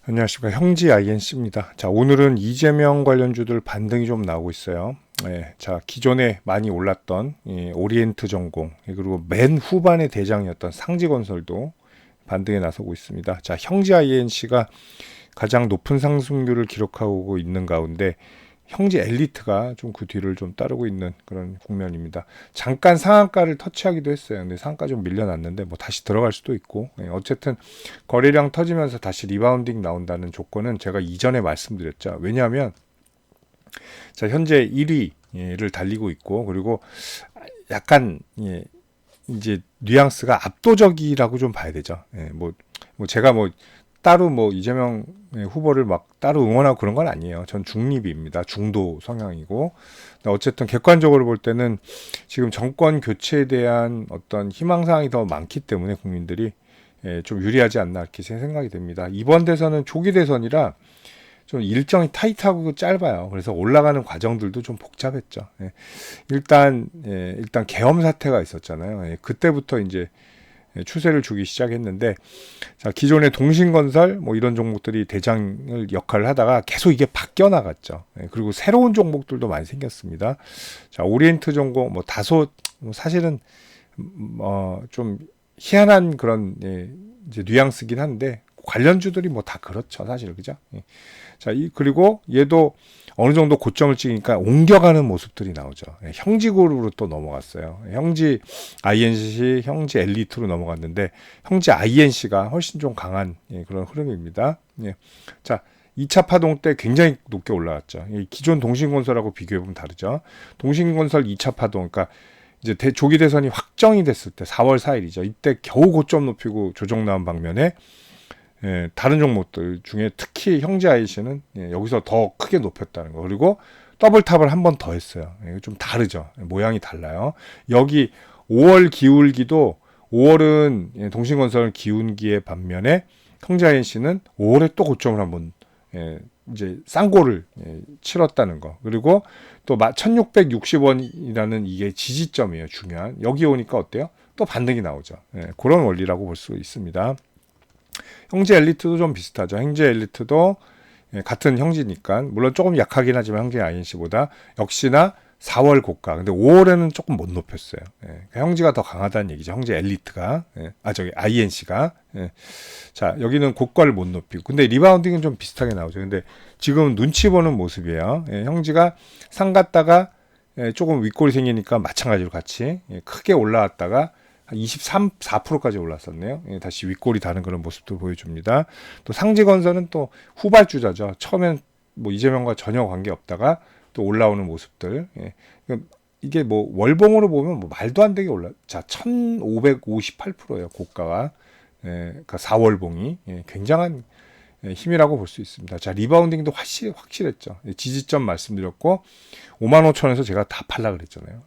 안녕하십니까. 형지 INC입니다. 자, 오늘은 이재명 관련주들 반등이 좀 나오고 있어요. 자, 기존에 많이 올랐던 오리엔트 전공, 그리고 맨 후반의 대장이었던 상지건설도 반등에 나서고 있습니다. 자, 형지 INC가 가장 높은 상승률을 기록하고 있는 가운데 형제 엘리트가 좀 그 뒤를 좀 따르고 있는 그런 국면입니다. 잠깐 상한가를 터치하기도 했어요. 근데 상한가 좀 밀려났는데 뭐 다시 들어갈 수도 있고, 어쨌든 거래량 터지면서 다시 리바운딩 나온다는 조건은 제가 이전에 말씀드렸죠. 왜냐하면 자, 현재 1위를 달리고 있고, 그리고 약간 이제 뉘앙스가 압도적이라고 좀 봐야 되죠. 뭐 제가 뭐 따로 뭐 이재명 후보를 막 따로 응원하고 그런 건 아니에요. 전 중립입니다. 중도 성향이고. 어쨌든 객관적으로 볼 때는 지금 정권 교체에 대한 어떤 희망사항이 더 많기 때문에 국민들이 좀 유리하지 않나 이렇게 생각이 됩니다. 이번 대선은 조기 대선이라 좀 일정이 타이트하고 짧아요. 그래서 올라가는 과정들도 좀 복잡했죠. 일단 계엄 사태가 있었잖아요. 그때부터 이제 추세를 주기 시작했는데, 자, 기존의 동신건설 뭐 이런 종목들이 대장을 역할을 하다가 계속 이게 바뀌어 나갔죠. 그리고 새로운 종목들도 많이 생겼습니다. 자, 오리엔트 전공 뭐 다소 사실은 좀 희한한 그런 이제 뉘앙스긴 한데 관련주들이 뭐 다 그렇죠, 사실. 그죠? 자, 그리고 얘도 어느 정도 고점을 찍으니까 옮겨가는 모습들이 나오죠. 형지그룹으로 또 넘어갔어요. 형지 INC, 형지 엘리트로 넘어갔는데 형지 INC가 훨씬 좀 강한 그런 흐름입니다. 자, 2차 파동 때 굉장히 높게 올라갔죠. 기존 동신건설하고 비교해보면 다르죠. 동신건설 2차 파동, 그러니까 이제 조기 대선이 확정이 됐을 때 4월 4일이죠. 이때 겨우 고점 높이고 조정 나온 방면에 다른 종목들 중에 특히 형제 IC는 여기서 더 크게 높였다는 거. 그리고 더블탑을 한 번 더 했어요. 좀 다르죠. 모양이 달라요. 여기 5월 기울기도 5월은 동신건설 기운기의 반면에 형제 IC는 5월에 또 고점을 한번 이제 쌍고를 치렀다는 거. 그리고 또 1660원이라는 이게 지지점이에요. 중요한. 여기 오니까 어때요? 또 반등이 나오죠. 그런 원리라고 볼 수 있습니다. 형제 엘리트도 좀 비슷하죠. 형제 엘리트도 같은 형제니까 물론 조금 약하긴 하지만 형제 INC보다 역시나 4월 고가. 근데 5월에는 조금 못 높였어요. 그러니까 형제가 더 강하다는 얘기죠. 형제 엘리트가. 저기 INC가. 자, 여기는 고가를 못 높이고. 근데 리바운딩은 좀 비슷하게 나오죠. 근데 지금 눈치 보는 모습이에요. 형제가 상 갔다가 조금 윗골이 생기니까 마찬가지로 같이 크게 올라왔다가 한 23, 4%까지 올랐었네요. 다시 윗골이 다는 그런 모습도 보여줍니다. 또 상지건설은 또 후발주자죠. 처음엔 뭐 이재명과 전혀 관계 없다가 또 올라오는 모습들. 이게 뭐 월봉으로 보면 뭐 말도 안 되게 자, 1558%예요. 고가가. 그러니까 4월봉이 굉장한 힘이라고 볼 수 있습니다. 자, 리바운딩도 확실했죠. 지지점 말씀드렸고 55,000원에서 제가 다 팔라 그랬잖아요.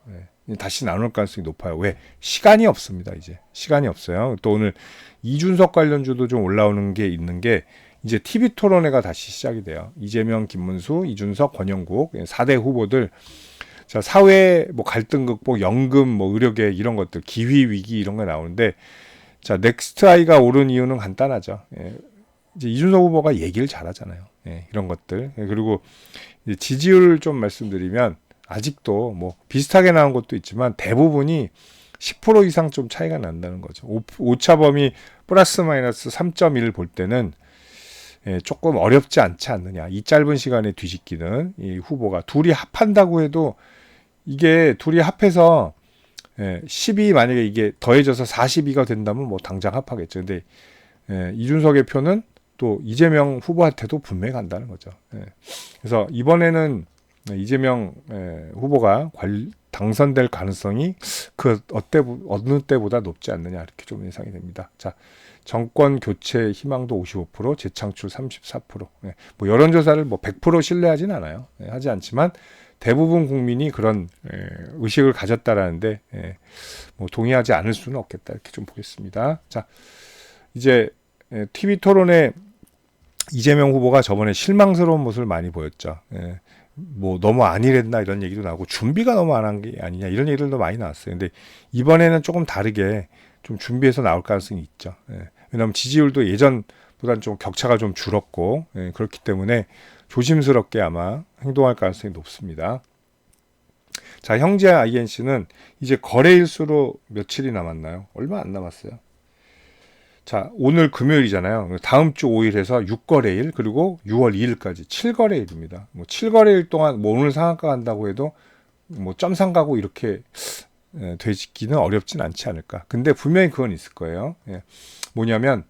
다시 나눌 가능성이 높아요. 왜? 시간이 없습니다. 이제 시간이 없어요. 또 오늘 이준석 관련주도 좀 올라오는 게 있는 게 이제 TV 토론회가 다시 시작이 돼요. 이재명, 김문수, 이준석, 권영국 4대 후보들. 자, 사회 뭐 갈등 극복, 연금, 뭐 의료계 이런 것들, 기후 위기 이런 거 나오는데, 자, 넥스트 아이가 오른 이유는 간단하죠. 이제 이준석 후보가 얘기를 잘하잖아요. 이런 것들. 그리고 이제 지지율 좀 말씀드리면 아직도 뭐 비슷하게 나온 것도 있지만 대부분이 10% 이상 좀 차이가 난다는 거죠. 오차 범위 플러스 마이너스 3.1 볼 때는 조금 어렵지 않지 않느냐. 이 짧은 시간에 뒤집기는 이 후보가 둘이 합한다고 해도 이게 둘이 합해서 10이 만약에 이게 더해져서 42가 된다면 뭐 당장 합하겠죠. 근데 이준석의 표는 또 이재명 후보한테도 분명히 간다는 거죠. 그래서 이번에는 이재명 후보가 당선될 가능성이 그 어느 때보다 높지 않느냐 이렇게 좀 예상이 됩니다. 자, 정권 교체 희망도 55%, 재창출 34%. 뭐 여론조사를 뭐 100% 신뢰하진 않아요. 하지 않지만 대부분 국민이 그런 의식을 가졌다라는데 뭐 동의하지 않을 수는 없겠다 이렇게 좀 보겠습니다. 자, 이제 TV 토론에 이재명 후보가 저번에 실망스러운 모습을 많이 보였죠. 뭐 너무 안일했나 이런 얘기도 나오고 준비가 너무 안 한 게 아니냐 이런 얘기들도 많이 나왔어요. 근데 이번에는 조금 다르게 좀 준비해서 나올 가능성이 있죠. 왜냐하면 지지율도 예전 보다는 좀 격차가 좀 줄었고, 예, 그렇기 때문에 조심스럽게 아마 행동할 가능성이 높습니다. 자, 형제 INC는 이제 거래일수로 며칠이 남았나요? 얼마 안 남았어요. 자, 오늘 금요일이잖아요. 다음 주 5일에서 6거래일, 그리고 6월 2일까지 7거래일입니다. 뭐 7거래일 동안 뭐 오늘 상한가 간다고 해도 뭐 점상 가고 이렇게 되기는 어렵진 않지 않을까. 근데 분명히 그건 있을 거예요. 예. 뭐냐면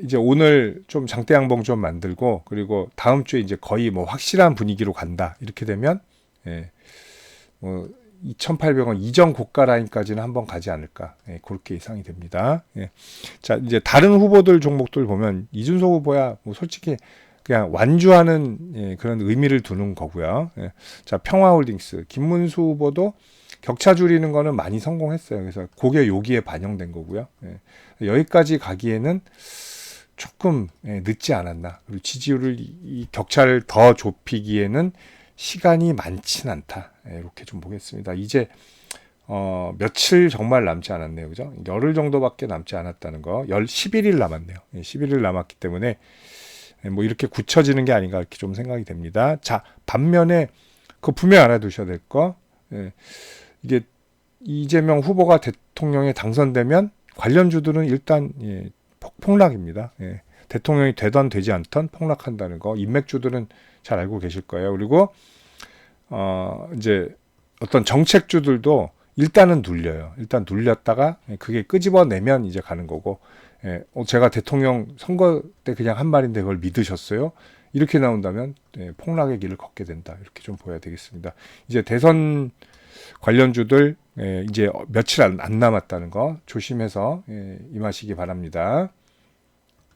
이제 오늘 좀 장대 양봉 좀 만들고, 그리고 다음 주에 이제 거의 뭐 확실한 분위기로 간다. 이렇게 되면 뭐 2,800원 이전 고가 라인까지는 한번 가지 않을까. 그렇게 예상이 됩니다. 자, 이제 다른 후보들 종목들 보면 이준석 후보야 뭐 솔직히 그냥 완주하는 그런 의미를 두는 거고요. 자, 평화홀딩스 김문수 후보도 격차 줄이는 거는 많이 성공했어요. 그래서 그게 여기에 반영된 거고요. 여기까지 가기에는 조금 늦지 않았나. 그리고 지지율을 이 격차를 더 좁히기에는 시간이 많진 않다. 이렇게 좀 보겠습니다. 이제 며칠 정말 남지 않았네요. 그죠? 열흘 정도밖에 남지 않았다는 거. 11일 남았네요. 11일 남았기 때문에 뭐 이렇게 굳혀지는 게 아닌가 이렇게 좀 생각이 됩니다. 자, 반면에 그 분명 알아두셔야 될 거. 이게 이재명 후보가 대통령에 당선되면 관련주들은 일단 폭락입니다. 대통령이 되던 되지 않던 폭락한다는 거. 인맥주들은 잘 알고 계실 거예요. 그리고 이제 어떤 정책주들도 일단은 눌려요. 일단 눌렸다가 그게 끄집어내면 이제 가는 거고, 제가 대통령 선거 때 그냥 한 말인데 그걸 믿으셨어요? 이렇게 나온다면 폭락의 길을 걷게 된다. 이렇게 좀 보여야 되겠습니다. 이제 대선 관련주들 이제 며칠 안 남았다는 거 조심해서 임하시기 바랍니다.